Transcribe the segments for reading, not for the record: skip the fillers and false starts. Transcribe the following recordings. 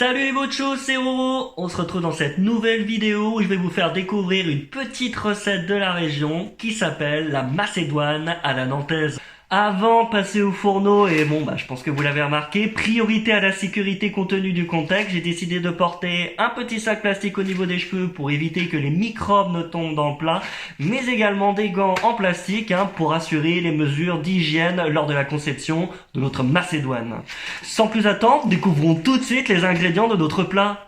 Salut les mochos, c'est Roro. On se retrouve dans cette nouvelle vidéo où je vais vous faire découvrir une petite recette de la région qui s'appelle la macédoine à la nantaise. Avant, passer au fourneau et je pense que vous l'avez remarqué, priorité à la sécurité compte tenu du contexte, j'ai décidé de porter un petit sac plastique au niveau des cheveux pour éviter que les microbes ne tombent dans le plat, mais également des gants en plastique pour assurer les mesures d'hygiène lors de la conception de notre macédoine. Sans plus attendre, découvrons tout de suite les ingrédients de notre plat.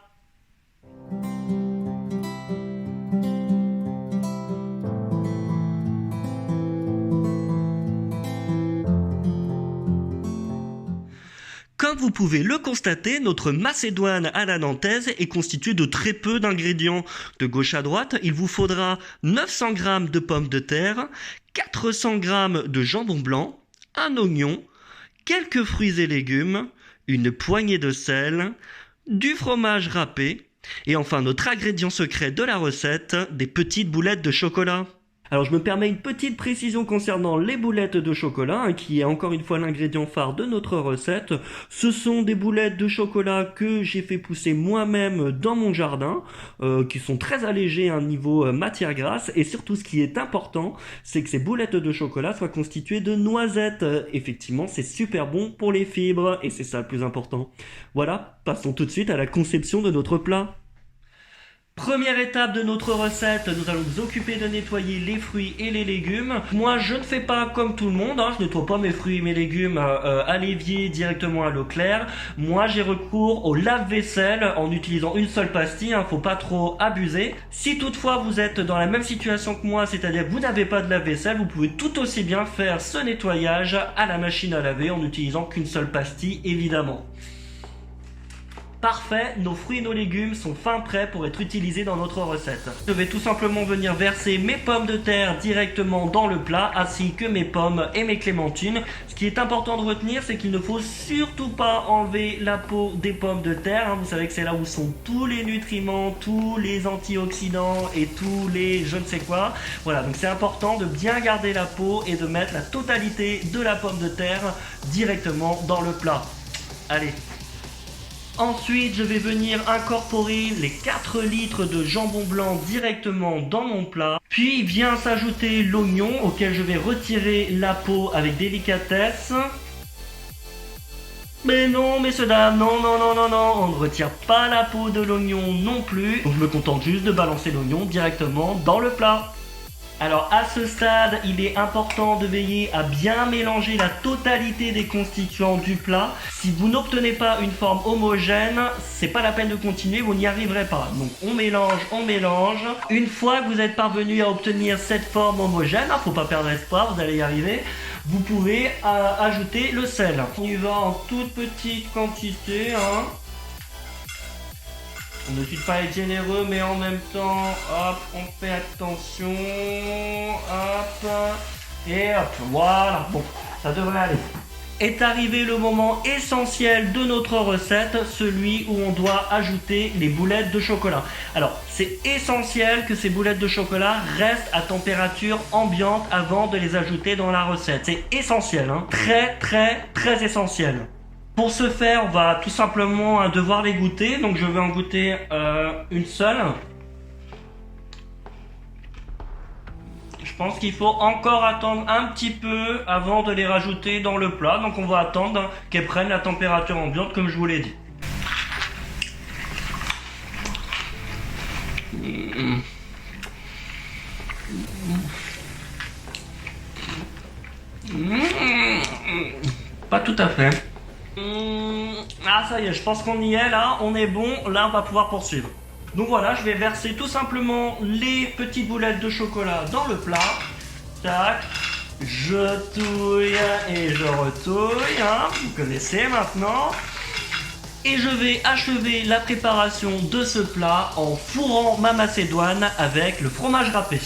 Comme vous pouvez le constater, notre macédoine à la nantaise est constituée de très peu d'ingrédients. De gauche à droite, il vous faudra 900 g de pommes de terre, 400 g de jambon blanc, un oignon, quelques fruits et légumes, une poignée de sel, du fromage râpé et enfin notre ingrédient secret de la recette, des petites boulettes de chocolat. Alors je me permets une petite précision concernant les boulettes de chocolat, qui est encore une fois l'ingrédient phare de notre recette. Ce sont des boulettes de chocolat que j'ai fait pousser moi-même dans mon jardin, qui sont très allégées à un niveau matière grasse, et surtout ce qui est important, c'est que ces boulettes de chocolat soient constituées de noisettes. Effectivement, c'est super bon pour les fibres, et c'est ça le plus important. Voilà, passons tout de suite à la conception de notre plat. Première étape de notre recette, nous allons nous occuper de nettoyer les fruits et les légumes. Moi, je ne fais pas comme tout le monde, je nettoie pas mes fruits et mes légumes à l'évier directement à l'eau claire. Moi, j'ai recours au lave-vaisselle en utilisant une seule pastille, faut pas trop abuser. Si toutefois vous êtes dans la même situation que moi, c'est-à-dire que vous n'avez pas de lave-vaisselle, vous pouvez tout aussi bien faire ce nettoyage à la machine à laver en n'utilisant qu'une seule pastille, évidemment. Parfait, nos fruits et nos légumes sont fin prêts pour être utilisés dans notre recette. Je vais tout simplement venir verser mes pommes de terre directement dans le plat, ainsi que mes pommes et mes clémentines. Ce qui est important de retenir, c'est qu'il ne faut surtout pas enlever la peau des pommes de terre. Vous savez que c'est là où sont tous les nutriments, tous les antioxydants et tous les je ne sais quoi. Voilà, donc c'est important de bien garder la peau et de mettre la totalité de la pomme de terre directement dans le plat. Allez. Ensuite, je vais venir incorporer les 4 litres de jambon blanc directement dans mon plat. Puis vient s'ajouter l'oignon auquel je vais retirer la peau avec délicatesse. Mais non, messieurs dames, non, on ne retire pas la peau de l'oignon non plus. Donc je me contente juste de balancer l'oignon directement dans le plat. Alors à ce stade, il est important de veiller à bien mélanger la totalité des constituants du plat. Si vous n'obtenez pas une forme homogène, c'est pas la peine de continuer, vous n'y arriverez pas. Donc on mélange. Une fois que vous êtes parvenu à obtenir cette forme homogène, faut pas perdre espoir, vous allez y arriver. Vous pouvez ajouter le sel. On y va en toute petite quantité. On ne suit pas être généreux, mais en même temps, hop, on fait attention, hop, et hop, voilà, bon, ça devrait aller. Est arrivé le moment essentiel de notre recette, celui où on doit ajouter les boulettes de chocolat. Alors, c'est essentiel que ces boulettes de chocolat restent à température ambiante avant de les ajouter dans la recette. C'est essentiel, très essentiel. Pour ce faire, on va tout simplement devoir les goûter. Donc je vais en goûter une seule. Je pense qu'il faut encore attendre un petit peu avant de les rajouter dans le plat. Donc on va attendre qu'elles prennent la température ambiante comme je vous l'ai dit. Pas tout à fait. Ah ça y est, je pense qu'on y est là, on est bon, là on va pouvoir poursuivre. Donc voilà, je vais verser tout simplement les petites boulettes de chocolat dans le plat. Tac, je touille et je retouille, vous connaissez maintenant. Et je vais achever la préparation de ce plat en fourrant ma macédoine avec le fromage râpé.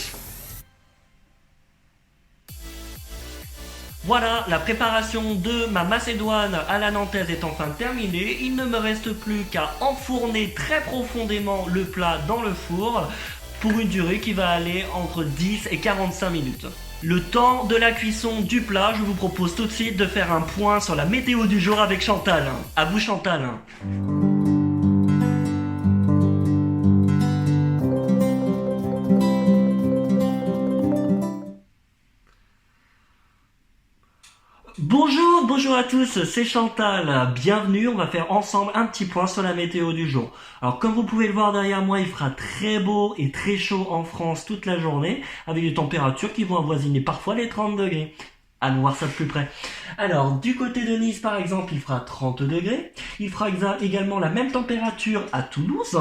Voilà, la préparation de ma macédoine à la nantaise est enfin terminée. Il ne me reste plus qu'à enfourner très profondément le plat dans le four pour une durée qui va aller entre 10 et 45 minutes. Le temps de la cuisson du plat, je vous propose tout de suite de faire un point sur la météo du jour avec Chantal. À vous Chantal. Bonjour à tous, c'est Chantal, bienvenue, on va faire ensemble un petit point sur la météo du jour. Alors comme vous pouvez le voir derrière moi, il fera très beau et très chaud en France toute la journée, avec des températures qui vont avoisiner parfois les 30 degrés. Allons voir ça de plus près. Alors, du côté de Nice, par exemple, il fera 30 degrés. Il fera également la même température à Toulouse.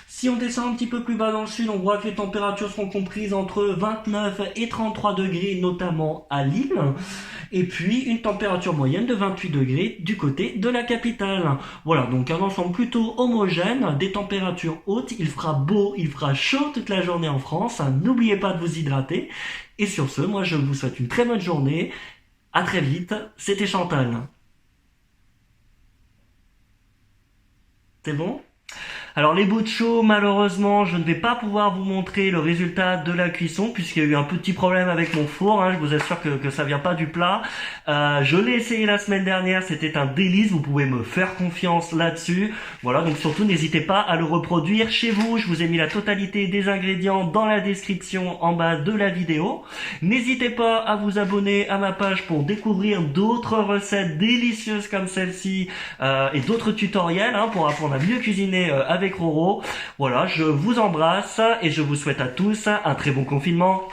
Si on descend un petit peu plus bas dans le sud, on voit que les températures seront comprises entre 29 et 33 degrés, notamment à Lille. Et puis, une température moyenne de 28 degrés du côté de la capitale. Voilà, donc un ensemble plutôt homogène, des températures hautes. Il fera beau, il fera chaud toute la journée en France. N'oubliez pas de vous hydrater. Et sur ce, moi je vous souhaite une très bonne journée. À très vite, c'était Chantal. C'est bon ? Alors les bouts de chaud, malheureusement, je ne vais pas pouvoir vous montrer le résultat de la cuisson puisqu'il y a eu un petit problème avec mon four. Je vous assure que ça vient pas du plat. Je l'ai essayé la semaine dernière, c'était un délice. Vous pouvez me faire confiance là-dessus. Voilà, donc surtout n'hésitez pas à le reproduire chez vous. Je vous ai mis la totalité des ingrédients dans la description en bas de la vidéo. N'hésitez pas à vous abonner à ma page pour découvrir d'autres recettes délicieuses comme celle-ci et d'autres tutoriels pour apprendre à mieux cuisiner avec Roro. Voilà, je vous embrasse et je vous souhaite à tous un très bon confinement.